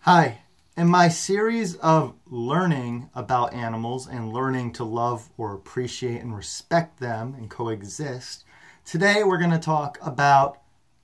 Hi. In my series of learning about animals and learning to love or appreciate and respect them and coexist, today we're going to talk about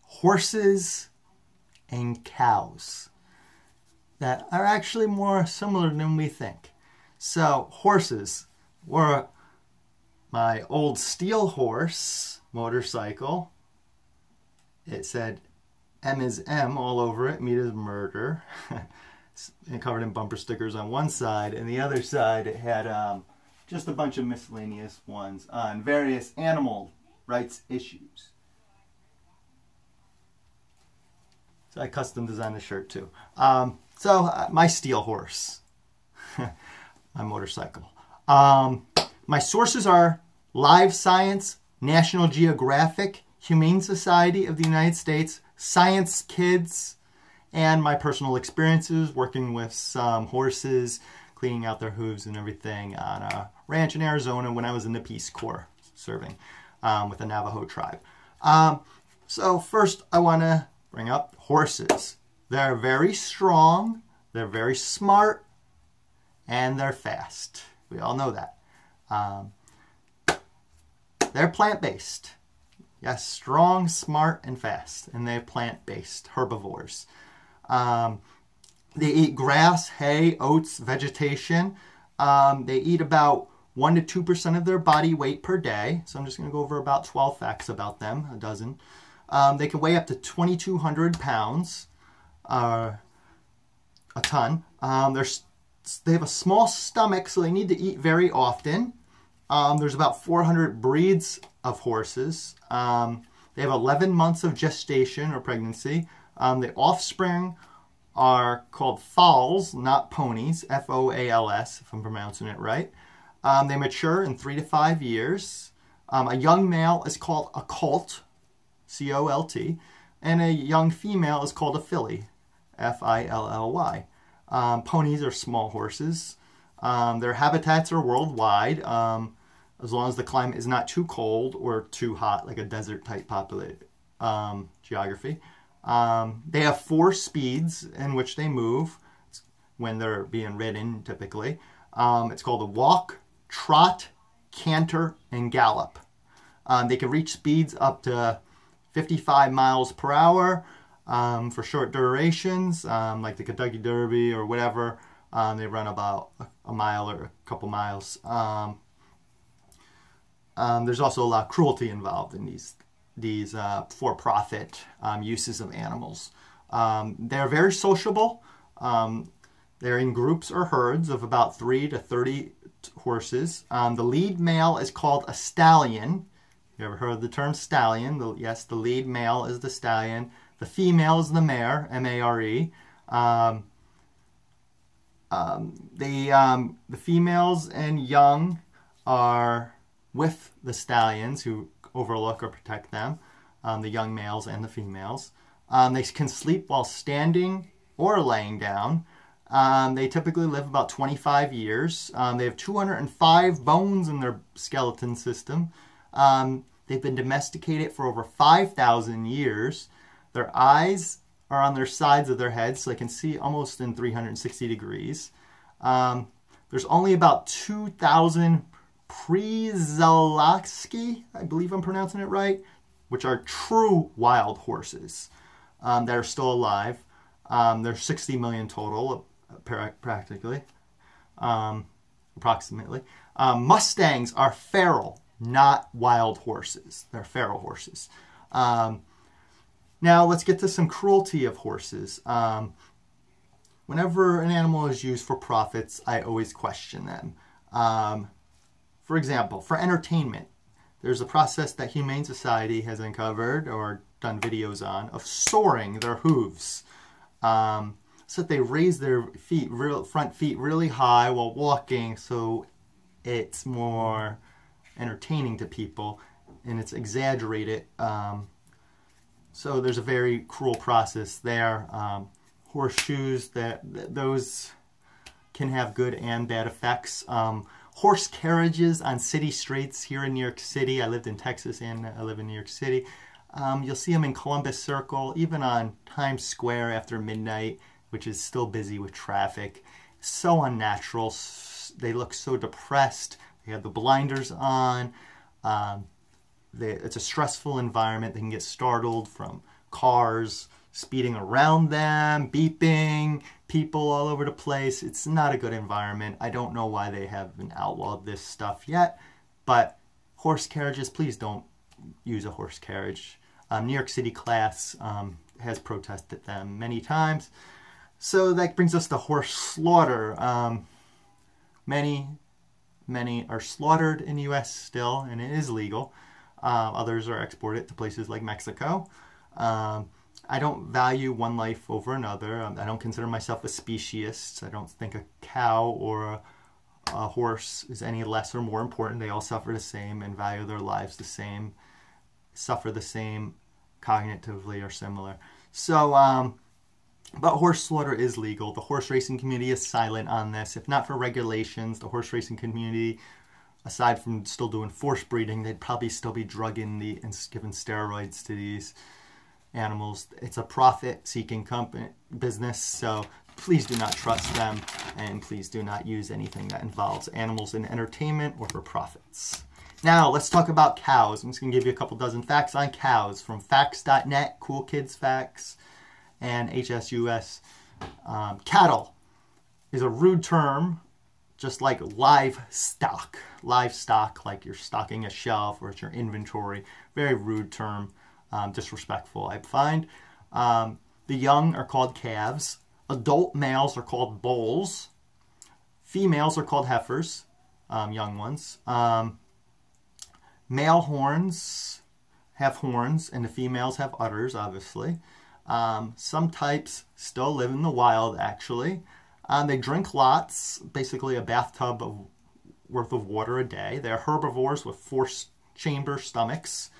horses and cows that are actually more similar than we think. So horses were my old steel horse motorcycle. It said M is M all over it, meat is murder. And covered in bumper stickers on one side, and the other side it had just a bunch of miscellaneous ones on various animal rights issues. So I custom designed the shirt too. My steel horse, my motorcycle. My sources are Live Science, National Geographic, Humane Society of the United States, Science Kids, and my personal experiences working with some horses, cleaning out their hooves and everything on a ranch in Arizona when I was in the Peace Corps serving with the Navajo tribe. So first I want to bring up horses. They're very strong, they're very smart, and they're fast. We all know that. They're plant-based. Yes, strong, smart, and fast. And they're plant-based herbivores. They eat grass, hay, oats, vegetation. They eat about 1 to 2% of their body weight per day. So I'm just going to go over about 12 facts about them, a dozen. They can weigh up to 2,200 pounds, a ton. They have a small stomach, so they need to eat very often. There's about 400 breeds of horses. They have 11 months of gestation or pregnancy. The offspring are called foals, not ponies, F-O-A-L-S, if I'm pronouncing it right. They mature in 3 to 5 years. A young male is called a colt, C-O-L-T, and a young female is called a filly, F-I-L-L-Y. Ponies are small horses. Their habitats are worldwide, as long as the climate is not too cold or too hot, like a desert-type populated geography. They have 4 speeds in which they move when they're being ridden, typically. It's called a walk, trot, canter, and gallop. They can reach speeds up to 55 miles per hour for short durations, like the Kentucky Derby or whatever. They run about a mile or a couple miles. There's also a lot of cruelty involved in these for-profit uses of animals. They're very sociable. They're in groups or herds of about 3 to 30 horses. The lead male is called a stallion. You ever heard the term stallion? Yes, the lead male is the stallion. The female is the mare, M-A-R-E. The females and young are with the stallions who overlook or protect them, the young males and the females. They can sleep while standing or laying down. They typically live about 25 years. They have 205 bones in their skeleton system. They've been domesticated for over 5,000 years. Their eyes are on their sides of their heads, so they can see almost in 360 degrees. There's only about 2,000 Przylaki, I believe I'm pronouncing it right, which are true wild horses that are still alive. There's 60 million total, practically, approximately. Mustangs are feral, not wild horses. They're feral horses. Now let's get to some cruelty of horses. Whenever an animal is used for profits, I always question them. For example, for entertainment, there's a process that Humane Society has uncovered or done videos on of soaring their hooves. So that they raise their front feet really high while walking, so it's more entertaining to people and it's exaggerated. So there's a very cruel process there. Horseshoes, those can have good and bad effects. Horse carriages on city streets here in New York City. I lived in Texas and I live in New York City. You'll see them in Columbus Circle, even on Times Square after midnight. which is still busy with traffic. So unnatural. They look so depressed. They have the blinders on. It's a stressful environment. They can get startled from cars speeding around them, beeping, people all over the place. It's not a good environment. I don't know why they haven't outlawed this stuff yet, but horse carriages, please don't use a horse carriage. New York City class has protested them many times. So that brings us to horse slaughter. Many are slaughtered in the U.S. still, and it is legal. Others are exported to places like Mexico. I don't value one life over another. I don't consider myself a speciesist. I don't think a cow or a horse is any less or more important. They all suffer the same and value their lives the same, suffer the same cognitively or similar. So, but horse slaughter is legal. The horse racing community is silent on this. If not for regulations, the horse racing community, aside from still doing force breeding, they'd probably still be drugging and giving steroids to these animals. It's a profit-seeking business, so please do not trust them, and please do not use anything that involves animals in entertainment or for profits. Now, let's talk about cows. I'm just going to give you a couple dozen facts on cows from facts.net, Cool Kids Facts, and HSUS. Cattle is a rude term, just like livestock. Livestock, like you're stocking a shelf or it's your inventory. Very rude term. Disrespectful, I find. The young are called calves. Adult males are called bulls. Females are called heifers, young ones. Male horns have horns, and the females have udders, obviously. Some types still live in the wild, actually. They drink lots, basically a bathtub worth of water a day. They're herbivores with four-chamber stomachs.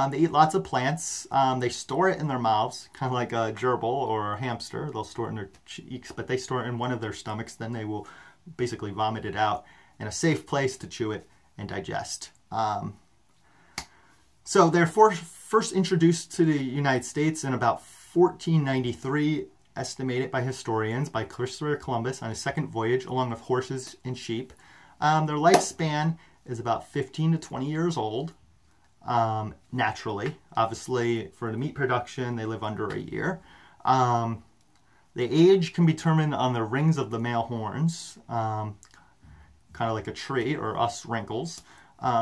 They eat lots of plants. They store it in their mouths, kind of like a gerbil or a hamster. They'll store it in their cheeks, but they store it in one of their stomachs. Then they will basically vomit it out in a safe place to chew it and digest. So they're first introduced to the United States in about 1493, estimated by historians, by Christopher Columbus on his second voyage, along with horses and sheep. Their lifespan is about 15 to 20 years old. Naturally, obviously for the meat production they live under a year. The age can be determined on the rings of the male horns, kind of like a tree or us wrinkles.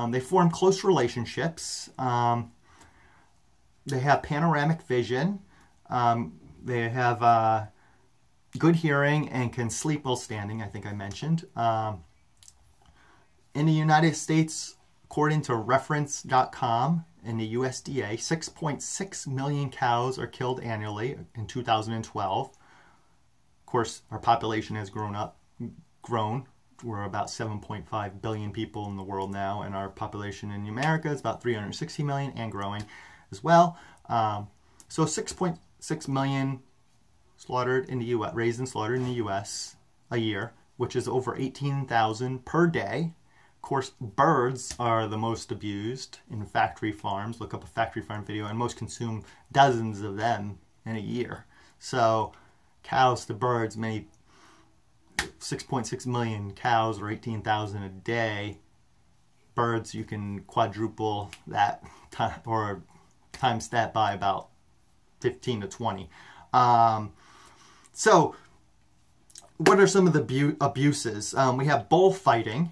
They form close relationships. They have panoramic vision. They have good hearing and can sleep while standing, I think I mentioned. In the United States, according to reference.com and the USDA, 6.6 million cows are killed annually in 2012. Of course, our population has grown. We're about 7.5 billion people in the world now, and our population in America is about 360 million and growing as well. So 6.6 million slaughtered in the U.S., raised and slaughtered in the U.S. a year, which is over 18,000 per day. Of course, birds are the most abused in factory farms. Look up a factory farm video, and most consume dozens of them in a year. So cows to birds, 6.6 million cows or 18,000 a day. Birds, you can quadruple that time, or times that by about 15 to 20. So what are some of the abuses? We have bullfighting,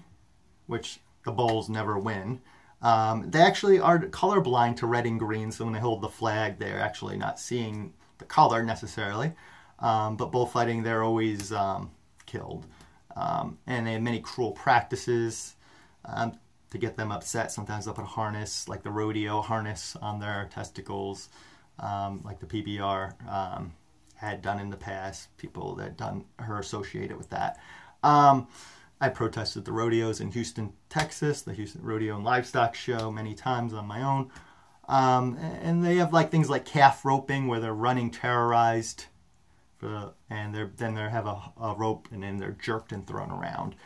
which the bulls never win. They actually are colorblind to red and green, so when they hold the flag, they're actually not seeing the color necessarily. But bullfighting, they're always killed. And they have many cruel practices to get them upset. Sometimes they'll put a harness, like the rodeo harness, on their testicles, like the PBR had done in the past. People that done her associated with that. I protested the rodeos in Houston, Texas, the Houston Rodeo and Livestock Show many times on my own. And they have like things like calf roping, where they're running terrorized, and then they have a rope, and then they're jerked and thrown around.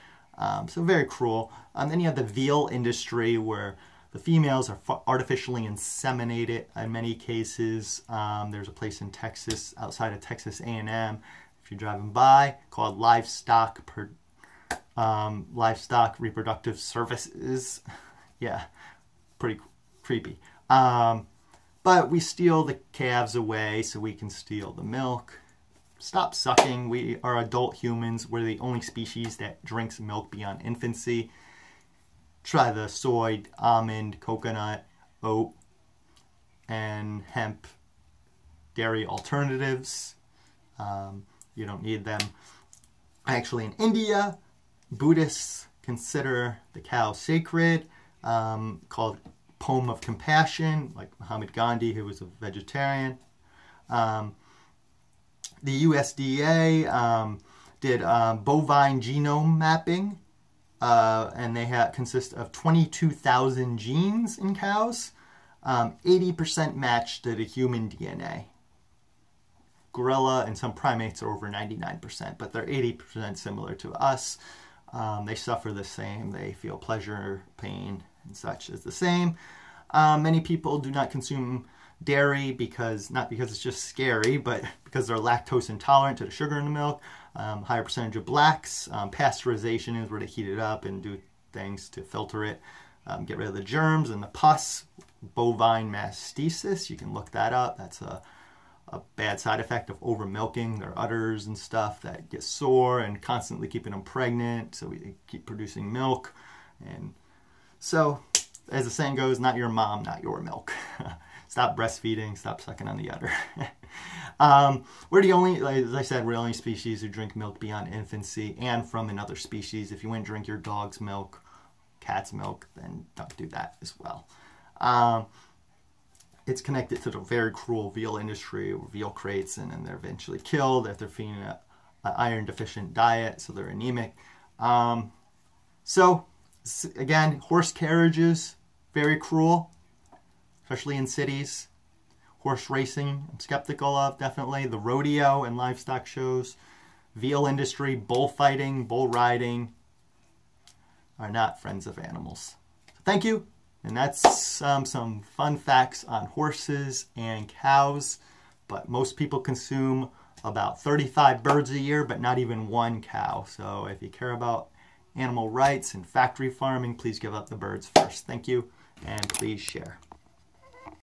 So very cruel. Then you have the veal industry, where the females are artificially inseminated in many cases. There's a place in Texas, outside of Texas A&M. if you're driving by, called livestock reproductive services. Yeah, pretty creepy. But we steal the calves away so we can steal the milk. Stop sucking. We are adult humans. We're the only species that drinks milk beyond infancy. Try the soy, almond, coconut, oat, and hemp dairy alternatives. You don't need them. Actually, in India, Buddhists consider the cow sacred, called Poem of Compassion, like Muhammad Gandhi, who was a vegetarian. The USDA did bovine genome mapping, and they consist of 22,000 genes in cows. 80% matched to the human DNA. Gorilla and some primates are over 99%, but they're 80% similar to us. They suffer the same. They feel pleasure, pain, and such is the same. Many people do not consume dairy not because it's just scary, but because they're lactose intolerant to the sugar in the milk. Higher percentage of blacks. Pasteurization is where they heat it up and do things to filter it, get rid of the germs and the pus. Bovine mastitis, you can look that up. That's a bad side effect of over milking their udders and stuff that get sore and constantly keeping them pregnant, so we keep producing milk. And so, as the saying goes, not your mom, not your milk. Stop breastfeeding, stop sucking on the udder. We're the only, as I said, we're the only species who drink milk beyond infancy and from another species. If you want to drink your dog's milk, cat's milk, then don't do that as well. It's connected to the very cruel veal industry, where veal crates, and then they're eventually killed if they're feeding an iron deficient diet, so they're anemic. So, again, horse carriages, very cruel, especially in cities. Horse racing, I'm skeptical of, definitely. The rodeo and livestock shows. Veal industry, bullfighting, bull riding are not friends of animals. So thank you. And that's some fun facts on horses and cows. But most people consume about 35 birds a year, but not even one cow. So if you care about animal rights and factory farming, please give up the birds first. Thank you, and please share.